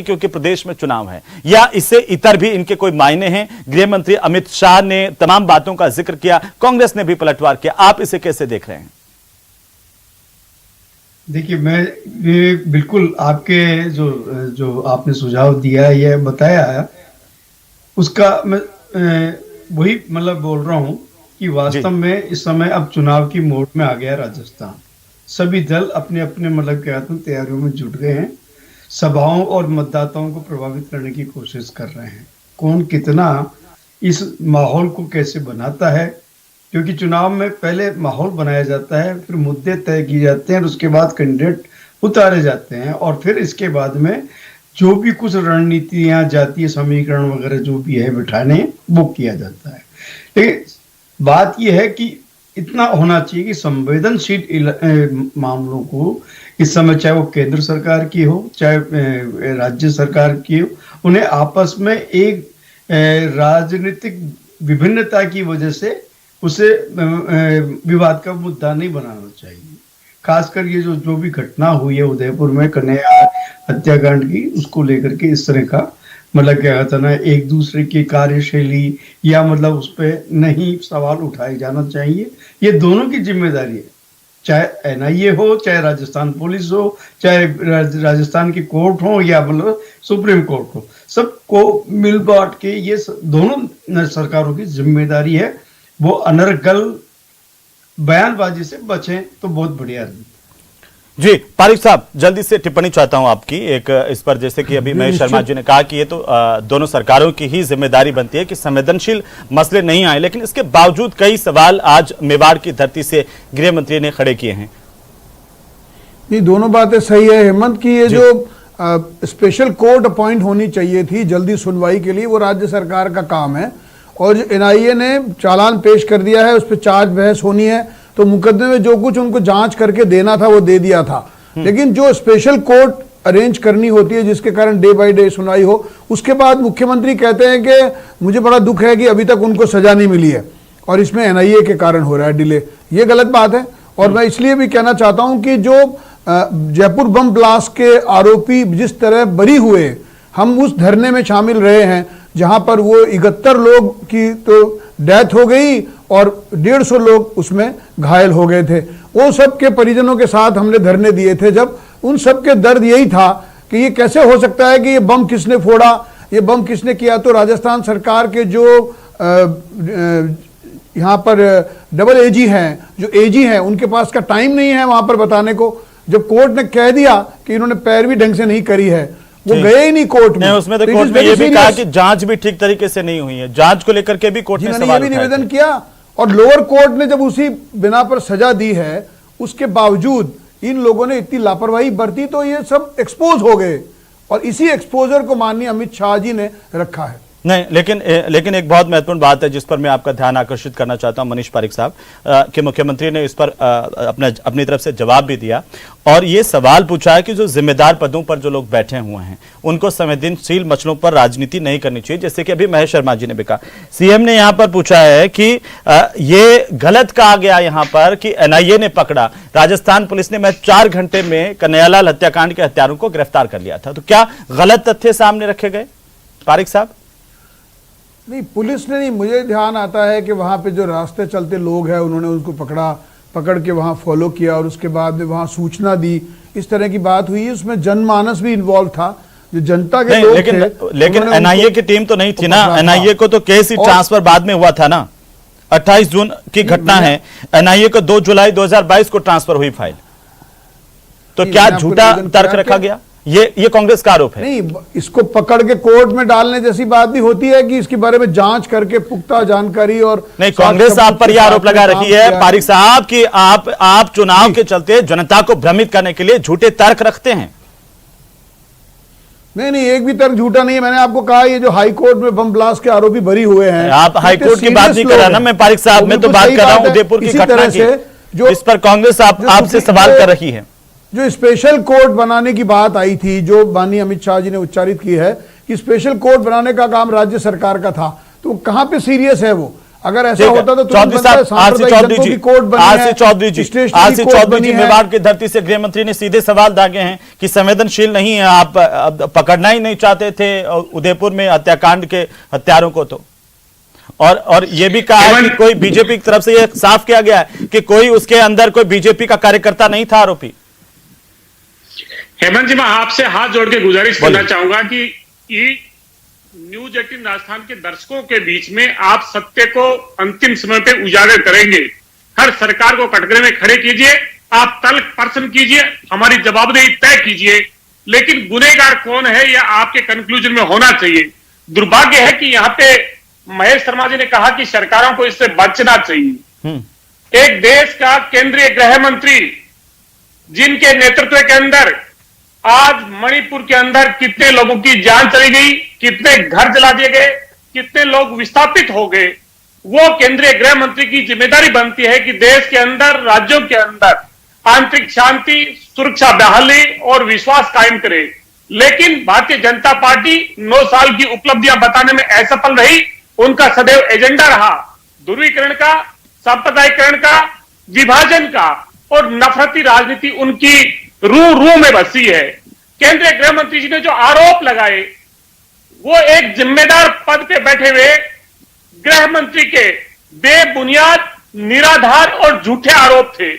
क्योंकि प्रदेश में चुनाव है, या इससे इतर भी इनके कोई मायने हैं? गृह मंत्री अमित शाह ने तमाम बातों का जिक्र किया, कांग्रेस ने भी पलटवार किया, आप इसे कैसे देख रहे हैं? देखिए, मैं बिल्कुल आपके जो आपने सुझाव दिया, यह बताया है, उसका मैं वही मतलब बोल रहा हूं कि वास्तव में इस समय अब चुनाव की मोड में आ गया राजस्थान। सभी दल अपने अपने मतलब क्या तैयारियों में जुट गए हैं, सभाओं और मतदाताओं को प्रभावित करने की कोशिश कर रहे हैं। कौन कितना इस माहौल को कैसे बनाता है, क्योंकि चुनाव में पहले माहौल बनाया जाता है, फिर मुद्दे तय किए जाते हैं, उसके बाद कैंडिडेट उतारे जाते हैं, और फिर इसके बाद में जो भी कुछ रणनीतियां, जातीय समीकरण वगैरह जो भी है बिठाने, वो किया जाता है। लेकिन बात यह है कि इतना होना चाहिए कि संवेदनशील मामलों को इस समय, चाहे वो केंद्र सरकार की हो चाहे राज्य सरकार की हो, उन्हें आपस में एक राजनीतिक विभिन्नता की वजह से उसे विवाद का मुद्दा नहीं बनाना चाहिए। खासकर ये जो भी घटना हुई है उदयपुर में कन्हैया हत्याकांड की, उसको लेकर के इस तरह का मतलब क्या कहता ना, एक दूसरे की कार्यशैली या मतलब उस पर नहीं सवाल उठाए जाना चाहिए। ये दोनों की जिम्मेदारी है, चाहे एनआईए हो, चाहे राजस्थान पुलिस हो, चाहे राजस्थान की कोर्ट हो या मतलब सुप्रीम कोर्ट हो, सबको मिल बांट के ये दोनों सरकारों की जिम्मेदारी है। वो अनर्गल बयानबाजी से बचें तो बहुत बढ़िया है। जी पारिक साहब, जल्दी से टिप्पणी चाहता हूं आपकी एक इस पर, जैसे कि अभी महेश शर्मा जी ने कहा कि ये तो दोनों सरकारों की ही जिम्मेदारी बनती है कि संवेदनशील मसले नहीं आए, लेकिन इसके बावजूद कई सवाल आज मेवाड़ की धरती से गृह मंत्री ने खड़े किए हैं। ये दोनों बातें सही है हेमंत की, ये जो स्पेशल कोर्ट अपॉइंट होनी चाहिए थी जल्दी सुनवाई के लिए, वो राज्य सरकार का काम है, और जो एनआईए ने चालान पेश कर दिया है उस पर चार्ज बहस होनी है, तो मुकदमे में जो कुछ उनको जांच करके देना था वो दे दिया था। लेकिन जो स्पेशल कोर्ट अरेंज करनी होती है जिसके कारण डे बाय डे सुनवाई हो, उसके बाद मुख्यमंत्री कहते हैं कि मुझे बड़ा दुख है कि अभी तक उनको सजा नहीं मिली है और इसमें एनआईए के कारण हो रहा है डिले। ये गलत बात है। और मैं इसलिए भी कहना चाहता हूं कि जो जयपुर बम ब्लास्ट के आरोपी जिस तरह बरी हुए, हम उस धरने में शामिल रहे हैं जहां पर वो 71 लोग की तो डेथ हो गई और 150 लोग उसमें घायल हो गए थे। वो सब के परिजनों के साथ हमने धरने दिए थे, जब उन सब के दर्द यही था कि ये कैसे हो सकता है कि ये बम किसने फोड़ा, ये बम किसने किया। तो राजस्थान सरकार के जो यहाँ पर डबल एजी हैं, जो एजी हैं, उनके पास का टाइम नहीं है वहां पर बताने को। जब कोर्ट ने कह दिया कि इन्होंने पैरवी ढंग से नहीं करी है, वो गए ही नहीं कोर्ट में। उसमें तो कोर्ट ने ये भी कहा कि जांच भी ठीक तरीके से नहीं हुई है, जांच को लेकर के भी कोर्ट ने सवाल भी निवेदन किया, और लोअर कोर्ट ने जब उसी बिना पर सजा दी है, उसके बावजूद इन लोगों ने इतनी लापरवाही बरती, तो ये सब एक्सपोज हो गए, और इसी एक्सपोजर को माननीय अमित शाह जी ने रखा है। नहीं, लेकिन एक बहुत महत्वपूर्ण बात है जिस पर मैं आपका ध्यान आकर्षित करना चाहता हूं मनीष पारिक साहब, कि मुख्यमंत्री ने इस पर अपनी तरफ से जवाब भी दिया, और ये सवाल पूछा है कि जो जिम्मेदार पदों पर जो लोग बैठे हुए हैं उनको संवेदनशील मसलों पर राजनीति नहीं करनी चाहिए, जैसे कि अभी महेश शर्मा जी ने भी कहा। सीएम ने यहां पर पूछा है कि ये गलत कहा गया यहां पर कि एनआईए ने पकड़ा, राजस्थान पुलिस ने महज 4 घंटे में कन्हैयालाल हत्याकांड के हत्यारों को गिरफ्तार कर लिया था। तो क्या गलत तथ्य सामने रखे गए पारिक साहब? नहीं, पुलिस ने नहीं, मुझे ध्यान आता है कि वहाँ पे जो रास्ते चलते लोग हैं उन्होंने उनको पकड़ के वहाँ फॉलो किया, और उसके बाद में वहाँ सूचना दी, इस तरह की बात हुई। उसमें जनमानस भी इन्वॉल्व था, जो जनता के लोग लेकिन एनआईए की टीम तो नहीं थी ना, एनआईए को तो केस ही ट्रांसफर बाद में हुआ था ना। 28 जून की घटना है, एनआईए को 2 जुलाई 2022 को ट्रांसफर हुई फाइल, तो क्या झूठा तर्क रखा गया? ये कांग्रेस का आरोप है। नहीं, इसको पकड़ के कोर्ट में डालने जैसी बात भी होती है कि इसके बारे में जांच करके पुख्ता जानकारी, और नहीं, कांग्रेस आप पर यह आरोप लगा रही है पारिक साहब कि आप चुनाव के चलते जनता को भ्रमित करने के लिए झूठे तर्क रखते हैं। नहीं, एक भी तर्क झूठा नहीं है। मैंने आपको कहा ये जो हाई कोर्ट में बम ब्लास्ट के आरोपी बरी हुए हैं, आप हाई कोर्ट की बात नहीं कर रहा ना, मैं पारिक साहब मैं तो बात कर रहा हूं उदयपुर की घटना की, जिस पर कांग्रेस आपसे सवाल कर रही है। जो स्पेशल कोर्ट बनाने की बात आई थी, जो माननीय अमित शाह जी ने उच्चारित की है कि स्पेशल कोर्ट बनाने का काम राज्य सरकार का था, तो कहां पे सीरियस है वो? अगर ऐसा ठीक है। होता तो चौधरी साहब, आरसी चौधरी जी, आरसी चौधरी जी, आरसी चौधरी जी, मेवाड़ की धरती से गृह मंत्री ने सीधे सवाल दागे हैं कि संवेदनशील नहीं है आप, पकड़ना ही नहीं चाहते थे उदयपुर में हत्याकांड के हत्यारों को, तो और ये भी कहा है कि कोई बीजेपी की तरफ से ये साफ किया गया है कि कोई उसके अंदर कोई बीजेपी का कार्यकर्ता नहीं था आरोपी। हेमंत जी, मैं आपसे हाथ जोड़ के गुजारिश करना चाहूंगा कि न्यूज 18 राजस्थान के दर्शकों के बीच में आप सत्य को अंतिम समय पे उजागर करेंगे। हर सरकार को कटघरे में खड़े कीजिए, आप तल्ख पर्सन कीजिए, हमारी जवाबदेही तय कीजिए, लेकिन गुनहगार कौन है यह आपके कंक्लूजन में होना चाहिए। दुर्भाग्य है कि यहाँ पे महेश शर्मा जी ने कहा कि सरकारों को इससे बचना चाहिए। एक देश का केंद्रीय गृह मंत्री जिनके नेतृत्व के अंदर आज मणिपुर के अंदर कितने लोगों की जान चली गई, कितने घर जला दिए गए, कितने लोग विस्थापित हो गए, वो केंद्रीय गृह मंत्री की जिम्मेदारी बनती है कि देश के अंदर, राज्यों के अंदर आंतरिक शांति, सुरक्षा बहाली और विश्वास कायम करे। लेकिन भारतीय जनता पार्टी 9 साल की उपलब्धियां बताने में असफल रही। उनका सदैव एजेंडा रहा ध्रुवीकरण का, सांप्रदायिकरण का, विभाजन का और नफरती राजनीति उनकी रूह में बसी है। केंद्रीय गृह मंत्री जी ने जो आरोप लगाए वो एक जिम्मेदार पद पे बैठे हुए गृह मंत्री के बेबुनियाद, निराधार और झूठे आरोप थे।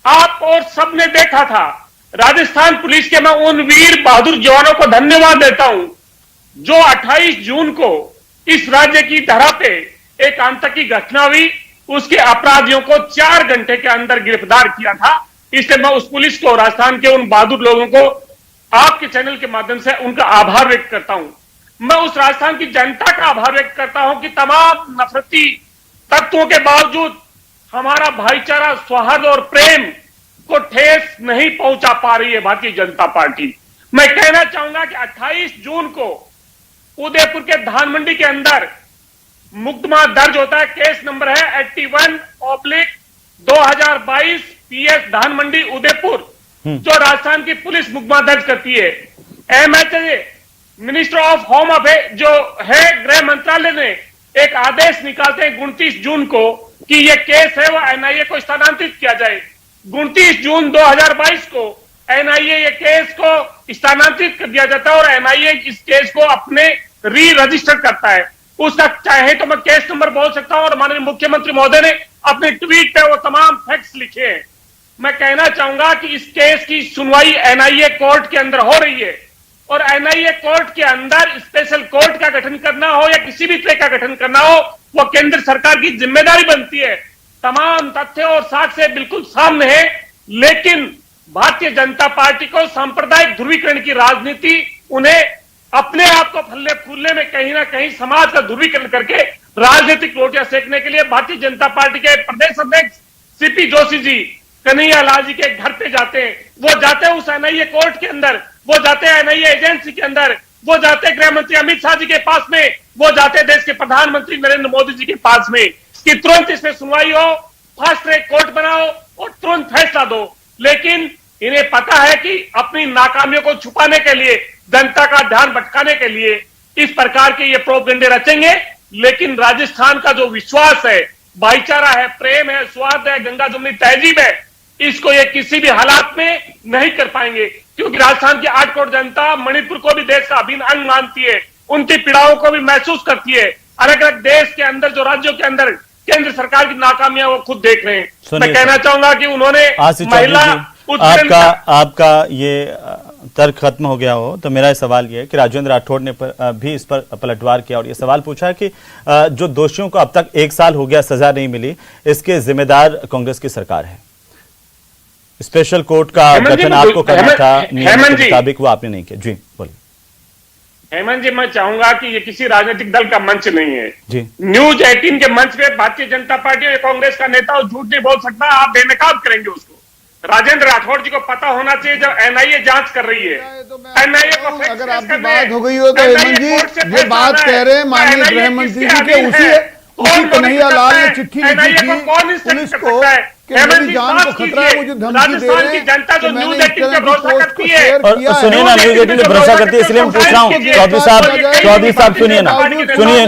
आप और सबने देखा था। राजस्थान पुलिस के मैं उन वीर बहादुर जवानों को धन्यवाद देता हूं जो 28 जून को इस राज्य की धरा पे एक आतंकी घटना हुई, उसके अपराधियों को 4 घंटे के अंदर गिरफ्तार किया था। इसलिए मैं उस पुलिस को, राजस्थान के उन बहादुर लोगों को आपके चैनल के माध्यम से उनका आभार व्यक्त करता हूं। मैं उस राजस्थान की जनता का आभार व्यक्त करता हूं कि तमाम नफरती तत्वों के बावजूद हमारा भाईचारा, सौहार्द और प्रेम को ठेस नहीं पहुंचा पा रही है भारतीय जनता पार्टी। मैं कहना चाहूंगा कि 28 जून को उदयपुर के धान मंडी के अंदर मुकदमा दर्ज होता है। केस नंबर है 81/2022 PS धान मंडी उदयपुर, जो राजस्थान की पुलिस मुकदमा दर्ज करती है। MHA minister of home affair जो है गृह मंत्रालय ने एक आदेश निकालते हैं 29 जून को कि यह केस है वो NIA को स्थानांतरित किया जाए। 29 जून 2022 को NIA ये केस को स्थानांतरित कर दिया जाता है और NIA इस केस को अपने रजिस्टर करता है। उसका चाहे तो मैं केस नंबर बोल सकता हूं और माननीय मुख्यमंत्री महोदय ने अपने ट्वीट पे वो तमाम फैक्ट्स लिखे हैं। मैं कहना चाहूंगा कि इस केस की सुनवाई NIA कोर्ट के अंदर हो रही है और NIA कोर्ट के अंदर स्पेशल कोर्ट का गठन करना हो या किसी भी तरह का गठन करना हो वो केंद्र सरकार की जिम्मेदारी बनती है। तमाम तथ्य और साक्ष्य बिल्कुल सामने है, लेकिन भारतीय जनता पार्टी को सांप्रदायिक ध्रुवीकरण की राजनीति, उन्हें अपने आप को फलने फूलने में कहीं ना कहीं समाज का ध्रुवीकरण करके राजनीतिक रोटियां सेकने के लिए भारतीय जनता पार्टी के प्रदेश अध्यक्ष CP जोशी जी कन्हैया लाल जी के घर पे जाते हैं। वो जाते हैं उस NIA कोर्ट के अंदर, वो जाते हैं NIA एजेंसी के अंदर, वो जाते हैं गृह मंत्री अमित शाह जी के पास में, वो जाते हैं देश के प्रधानमंत्री नरेंद्र मोदी जी के पास में कि तुरंत इसमें सुनवाई हो, फास्ट ट्रैक कोर्ट बनाओ और तुरंत फैसला दो। लेकिन इन्हें पता है कि अपनी नाकामियों को छुपाने के लिए, जनता का ध्यान भटकाने के लिए इस प्रकार के ये प्रोपेगेंडे रचेंगे। लेकिन राजस्थान का जो विश्वास है, भाईचारा है, प्रेम है, स्वाद है, गंगा जमुनी तहजीब है, इसको ये किसी भी हालात में नहीं कर पाएंगे, क्योंकि राजस्थान की 8 करोड़ जनता मणिपुर को भी देश का अभिन्न अंग मानती है, उनकी पीड़ाओं को भी महसूस करती है। अलग अलग देश के अंदर जो राज्यों के अंदर केंद्र सरकार की नाकामियां वो खुद देख रहे हैं। मैं कहना चाहूंगा कि उन्होंने महिला आपका ये तर्क खत्म हो गया हो तो मेरा सवाल ये है कि राजेंद्र राठौड़ ने भी इस पर पलटवार किया और ये सवाल पूछा है कि जो दोषियों को अब तक 1 साल हो गया सजा नहीं मिली, इसके जिम्मेदार कांग्रेस की सरकार है। स्पेशल कोर्ट का गठन आपको करना था, नियम के मुताबिक वो आपने नहीं किया। जी बोलिए। हेमंत जी, मैं चाहूंगा कि ये किसी राजनीतिक दल का मंच नहीं है जी। न्यूज 18 के मंच पे भारतीय जनता पार्टी और कांग्रेस का नेता झूठ नहीं बोल सकता, आप बेनकाब करेंगे उसको। राजेंद्र राठौड़ जी को पता होना चाहिए जब NIA जांच कर रही है, NIA को अगर आपकी बात हो गई हो तो हेमंत जी ये बात कह रहे हैं माननीय गृह मंत्री जी के उसी कन्हैया लाल ने चिट्ठी लिखी थी पुलिस को कि मेरी जान को खतरा है, मुझे धमकी दे रहे हैं। जनता जो मैंने न्यूज इस 18 तरह पे की भरोसा पोस्ट करती को है, शेयर और किया है। सुनिए ना, न्यूज 18 पे भरोसा करती है, इसलिए हम पूछ रहा हूँ चौधरी साहब सुनिए ना, सुनिए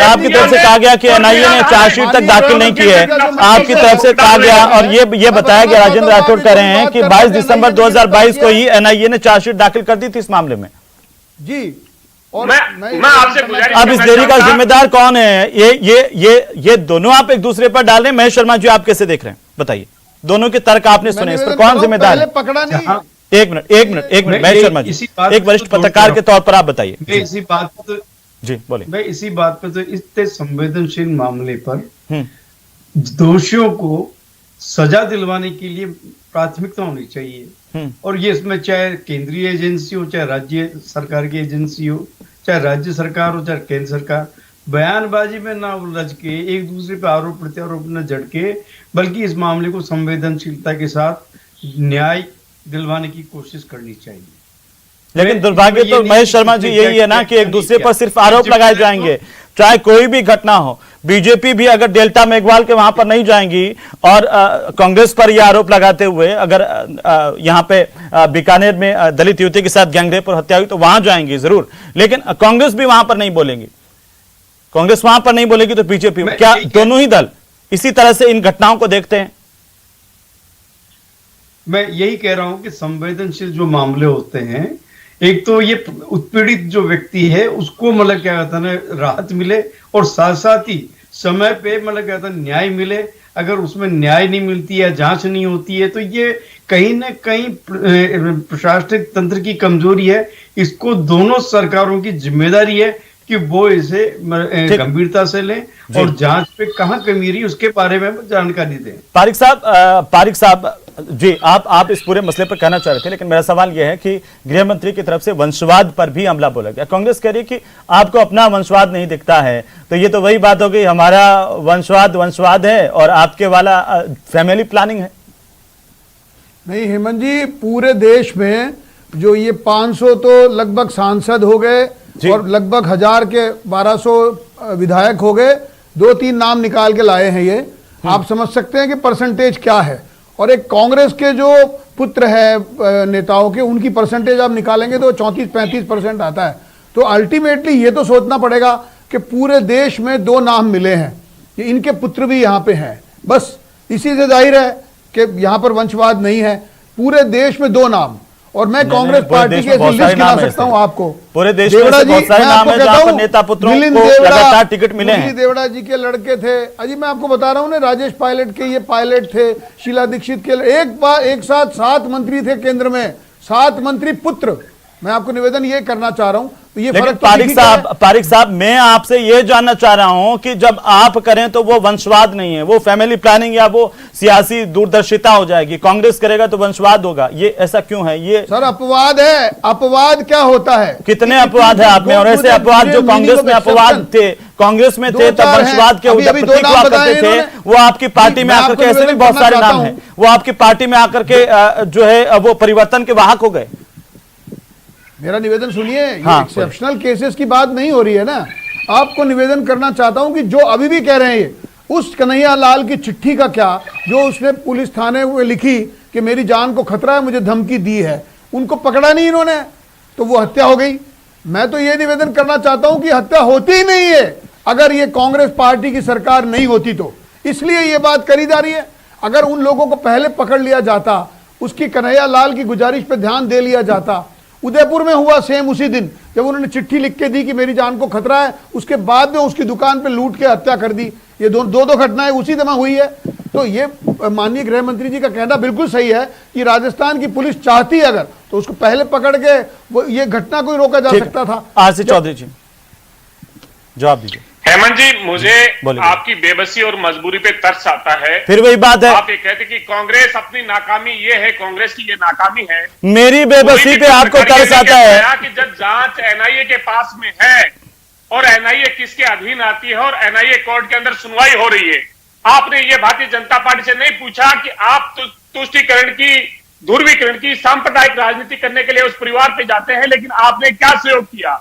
आपकी तरफ से कहा गया कि एनआईए ने चार्जशीट तक दाखिल नहीं की है, आपकी तरफ से कहा गया और ये बताया गया, राजेंद्र राठौड़ कह रहे हैं कि 22 दिसंबर 2022 को ही एनआईए ने चार्जशीट दाखिल कर दी थी इस मामले में। जी, और मैं आपसे गुजारिश अब इस देरी का जिम्मेदार कौन है? ये दोनों आप एक दूसरे पर डाल रहे हैं। महेश शर्मा जी, आप कैसे देख रहे हैं, बताइए। दोनों के तर्क आपने सुने, इस पर कौन जिम्मेदार है? पकड़ा नहीं। एक मिनट महेश शर्मा जी, एक वरिष्ठ पत्रकार के तौर पर आप बताइए। मैं इसी बात पे जी बोलिए। मैं इसी बात पे तो इतने संवेदनशील मामले पर दोषियों को सजा दिलवाने के लिए प्राथमिकता होनी चाहिए। और ये इसमें चाहे केंद्रीय एजेंसी हो, चाहे राज्य सरकार की एजेंसी हो, चाहे राज्य सरकार हो, चाहे केंद्र सरकार, बयानबाजी में ना उलझ के, एक दूसरे पे आरोप प्रत्यारोप न जड़ के, बल्कि इस मामले को संवेदनशीलता के साथ न्याय दिलवाने की कोशिश करनी चाहिए। लेकिन दुर्भाग्य तो महेश शर्मा जी यही है ना कि एक दूसरे पर सिर्फ आरोप लगाए जाएंगे, चाहे कोई भी घटना हो। बीजेपी भी अगर डेल्टा मेघवाल के वहां पर नहीं जाएंगी और कांग्रेस पर यह आरोप लगाते हुए अगर यहां पे बीकानेर में दलित युवती के साथ गैंगरेप और हत्या हुई तो वहां जाएंगी जरूर, लेकिन कांग्रेस भी वहां पर नहीं बोलेंगी। कांग्रेस वहां पर नहीं बोलेगी तो बीजेपी, क्या दोनों ही दल इसी तरह से इन घटनाओं को देखते हैं? मैं यही कह रहा हूं कि संवेदनशील जो मामले होते हैं, एक तो ये उत्पीड़ित जो व्यक्ति है उसको मतलब क्या कहता है ना राहत मिले, और साथ साथ ही समय पे मतलब क्या कहता है न्याय मिले। अगर उसमें न्याय नहीं मिलती है, जांच नहीं होती है, तो ये कहीं ना कहीं प्रशासनिक तंत्र की कमजोरी है। इसको दोनों सरकारों की जिम्मेदारी है कि वो इसे गंभीरता से लें और जांच पे कहां कमी रही उसके बारे में जानकारी दें। पारिक साहब जी, आप इस पूरे मसले पर कहना चाह रहे थे, लेकिन मेरा सवाल यह है कि गृह मंत्री की तरफ से वंशवाद पर भी हमला बोला गया। कांग्रेस कह रही है कि आपको अपना वंशवाद नहीं दिखता है, तो ये तो वही बात हो गई, हमारा वंशवाद है और आपके वाला फैमिली प्लानिंग है। नहीं हेमंत जी, पूरे देश में जो ये 500 तो लगभग सांसद हो गए और लगभग 1000 के 1200 विधायक हो गए, 2-3 नाम निकाल के लाए हैं ये। आप समझ सकते हैं कि परसेंटेज क्या है। और एक कांग्रेस के जो पुत्र है नेताओं के, उनकी परसेंटेज आप निकालेंगे तो 34-35% आता है। तो अल्टीमेटली ये तो सोचना पड़ेगा कि पूरे देश में 2 नाम मिले हैं, कि इनके पुत्र भी यहाँ पे हैं। बस इसी से जाहिर है कि यहाँ पर वंशवाद नहीं है। पूरे देश में 2 नाम, और मैं कांग्रेस पार्टी के लिस्ट गिना सकता हूं आपको। पूरे देश में बहुत सारे नाम हैं जहां पर नेता पुत्रों को लगातार टिकट मिले हैं। देवड़ा जी के लड़के थे, अजी मैं आपको बता रहा हूं ना, राजेश पायलट के ये पायलट थे, शीला दीक्षित के एक साथ 7 मंत्री थे केंद्र में, 7 मंत्री पुत्र। मैं आपको निवेदन ये करना चाह रहा हूं, तो ये फर्क पारिक साहब मैं आपसे ये जानना चाह रहा हूं कि जब आप करें तो वो वंशवाद नहीं है, वो फैमिली प्लानिंग या वो सियासी दूरदर्शिता हो जाएगी। कांग्रेस करेगा तो वंशवाद होगा, ये ऐसा क्यों है? ये सर अपवाद है। अपवाद क्या होता है? कितने अपवाद है आप में? और ऐसे अपवाद जो कांग्रेस में अपवाद थे, कांग्रेस में थे तब वंशवाद के प्रतीक हुआ करते थे, वो आपकी पार्टी में आकर के, ऐसे भी बहुत सारे नाम है, वो आपकी पार्टी में आकर के जो है वो परिवर्तन के वाहक हो गए। मेरा निवेदन सुनिए, एक्सेप्शनल केसेस की बात नहीं हो रही है ना। आपको निवेदन करना चाहता हूं कि जो अभी भी कह रहे हैं ये, उस कन्हैया लाल की चिट्ठी का क्या, जो उसने पुलिस थाने में लिखी कि मेरी जान को खतरा है, मुझे धमकी दी है, उनको पकड़ा नहीं इन्होंने, तो वो हत्या हो गई। मैं तो ये निवेदन करना चाहता हूं कि हत्या होती ही नहीं है अगर ये कांग्रेस पार्टी की सरकार नहीं होती तो, इसलिए ये बात करी जा रही है। अगर उन लोगों को पहले पकड़ लिया जाता, उसकी कन्हैया लाल की गुजारिश पे ध्यान दे लिया जाता। उदयपुर में हुआ सेम उसी दिन, जब उन्होंने चिट्ठी लिख के दी कि मेरी जान को खतरा है, उसके बाद में उसकी दुकान पे लूट के हत्या कर दी। ये दो घटनाएं उसी समय हुई है। तो ये माननीय गृह मंत्री जी का कहना बिल्कुल सही है कि राजस्थान की पुलिस चाहती अगर, तो उसको पहले पकड़ के वो ये घटना को रोका जा सकता था। आरसी चौधरी जी जवाब दीजिए। हेमंत जी, मुझे आपकी बेबसी और मजबूरी पे तरस आता है। फिर वही बात है, आप ये कहते कि कांग्रेस अपनी नाकामी ये है, कांग्रेस की ये नाकामी है। मेरी बेबसी पे आपको तरस आता है कि जब जांच एनआईए के पास में है और एनआईए किसके अधीन आती है और एनआईए कोर्ट के अंदर सुनवाई हो रही है, आपने ये भारतीय जनता पार्टी से नहीं पूछा कि आप तुष्टीकरण की, ध्रुवीकरण की, सांप्रदायिक राजनीति करने के लिए उस परिवार पे जाते हैं, लेकिन आपने क्या सहयोग किया?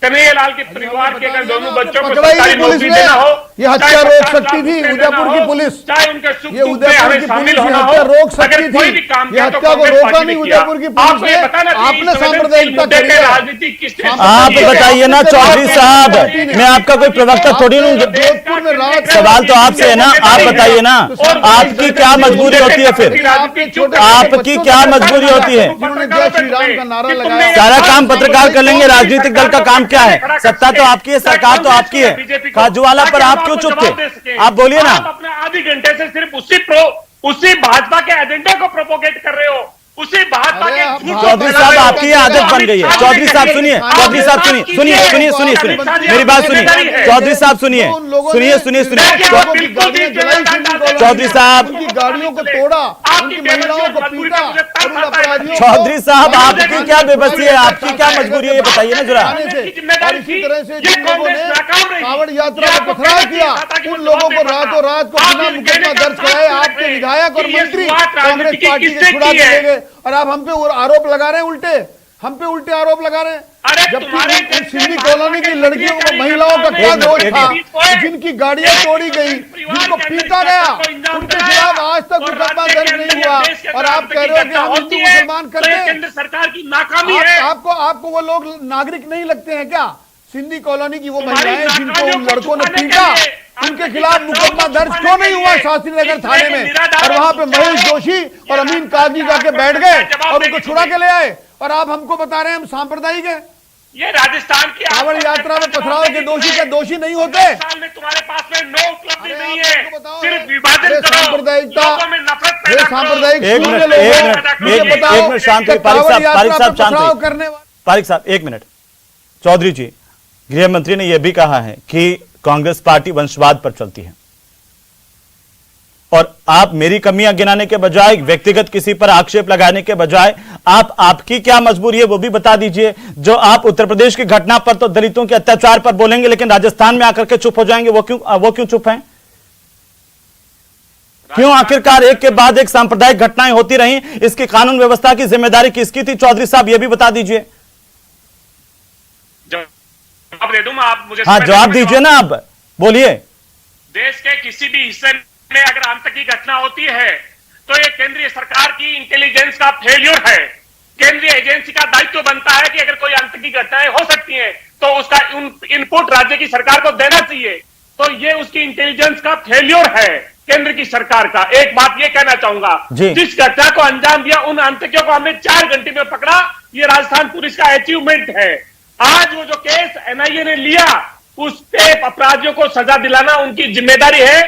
कन्हैयालाल के परिवार के अगर दोनों बच्चों को पकड़ाई सरकारी पुलिस नौकरी ने, देना हो, ये हत्या चाहे रोक 50 सकती लाख थी रुपए उदयपुर देना की हो, पुलिस। चाहे उनके सुख ये दुख में उदयपुर हमें की शामिल पुलिस होना हो, हत्या रोक सकती अगर कोई भी थी। काम ये किया तो हत्या को कांग्रेस रोका पार्टी नहीं ने किया। उदयपुर की पुलिस आपको ये ने। बताना चाहिए, आपने संवेदनशील सांप्रदायिकता मुद्दे करी पे है। राजनीति किसने आप बताइए ना चौधरी साहब, मैं आपका कोई प्रवक्ता थोड़ी हूँ। जोधपुर में रात सवाल तो आपसे है ना, आप बताइए ना, आपकी क्या मजबूरी होती है फिर? आपकी क्या मजबूरी होती है? जिन्होंने जय श्री राम का नारा लगाया। सारा काम पत्रकार कर लेंगे, राजनीतिक दल का काम क्या है? सत्ता तो आपकी है, सरकार तो आपकी है, काजूवाला पर आप क्यों चुप थे? आप बोलिए ना। अपने आधे घंटे से सिर्फ उसी भाजपा के एजेंडे को प्रोपोगेट कर रहे हो, उसी भाजपा के झूठ को चौधरी साहब, आपकी ये आदत बन गई है। चौधरी साहब सुनिए, चौधरी साहब सुनिए, सुनिए सुनिए सुनिए सुनिए मेरी बात सुनिए। चौधरी साहब सुनिए, सुनिए सुनिए सुनिए। चौधरी साहब, उनकी गाड़ियों को तोड़ा, उनकी महिलाओं को पीटा और उन अपराधियों को चौधरी साहब, आपकी क्या बेबसी है, आपकी क्या मजबूरी है, ये बताइए ना जरा। आने से। और इसी तरह से जिन लोगों ने कांवड़ यात्रा में पथराव किया, उन लोगों को रातों रात को बिना मुकदमा दर्ज कराए आपके विधायक और मंत्री कांग्रेस पार्टी के छुड़ा के ले गए। और आप हम पे आरोप लगा रहे हैं उल्टे, हम पे उल्टे आरोप लगा रहे हैं। जबकि सिंधी कॉलोनी की लड़कियों को, महिलाओं का क्या दोष था? जिनकी गाड़ियां तोड़ी गई, जिनको पीटा गया, उनके खिलाफ आज तक मुकदमा दर्ज नहीं हुआ। और आप कह रहे हो कि हम हिंदू मुसलमान करते हैं। केंद्र सरकार की नाकामी है। आपको वो लोग नागरिक नहीं लगते हैं क्या? सिंधी कॉलोनी की वो महिलाएं जिनको उन लड़कों ने पीटा, उनके खिलाफ मुकदमा दर्ज क्यों नहीं हुआ शास्त्री नगर थाने में? और वहां पे महेश जोशी और अमीन काजी जाके बैठ गए और उनको छुड़ा के ले आए। और आप हमको बता रहे हैं हम सांप्रदायिक हैं। ये राजस्थान की कांवड़ यात्रा में पथराव के दोषी के दोषी नहीं होते। साल में तुम्हारे पास में नो उपलब्धि नहीं है, आपको बताओ, सिर्फ विभाजन ये करो, सांप्रदायिकता, लोगों में नफरत ये पैदा करो। सांप्रदायिक एक सूर्य मिनट, लोग एक हैं। मिनट, मुझे एक बताओ मिनट शांत हुई, कि पारिक कांवड़ साहब, यात्रा पारिक साहब पे शांत पथराव हुई। करने वाले पारिक साहब एक मिनट। चौधरी जी, गृह मंत्री ने यह भी कहा है कि कांग्रेस पार्टी वंशवाद पर चलती है, और आप मेरी कमियां गिनाने के बजाय, व्यक्तिगत किसी पर आक्षेप लगाने के बजाय, आपकी क्या मजबूरी है वो भी बता दीजिए। जो आप उत्तर प्रदेश की घटना पर तो दलितों के अत्याचार पर बोलेंगे, लेकिन राजस्थान में आकर के चुप हो जाएंगे, वो क्यों चुप हैं? क्यों आखिरकार एक के बाद एक सांप्रदायिक घटनाएं होती रही? इसकी कानून व्यवस्था की जिम्मेदारी किसकी थी? चौधरी साहब ये भी बता दीजिए। जवाब दे दूं मैं, आप मुझे हाँ जवाब दीजिए ना, आप बोलिए। देश के किसी भी हिस्से में अगर आतंकी घटना होती है तो ये केंद्रीय सरकार की इंटेलिजेंस का फेल्यूर है। केंद्रीय एजेंसी का दायित्व बनता है कि अगर कोई आतंकी घटनाएं हो सकती हैं तो उसका इनपुट राज्य की सरकार को देना चाहिए। तो ये उसकी इंटेलिजेंस का फेल्यूर है केंद्र की सरकार का। एक बात ये कहना चाहूंगा, जिस घटना को अंजाम दिया उन आतंकियों को हमने 4 घंटे में पकड़ा, ये राजस्थान पुलिस का अचीवमेंट है। आज वो जो केस एनआईए ने लिया, उस पे अपराधियों को सजा दिलाना उनकी जिम्मेदारी है।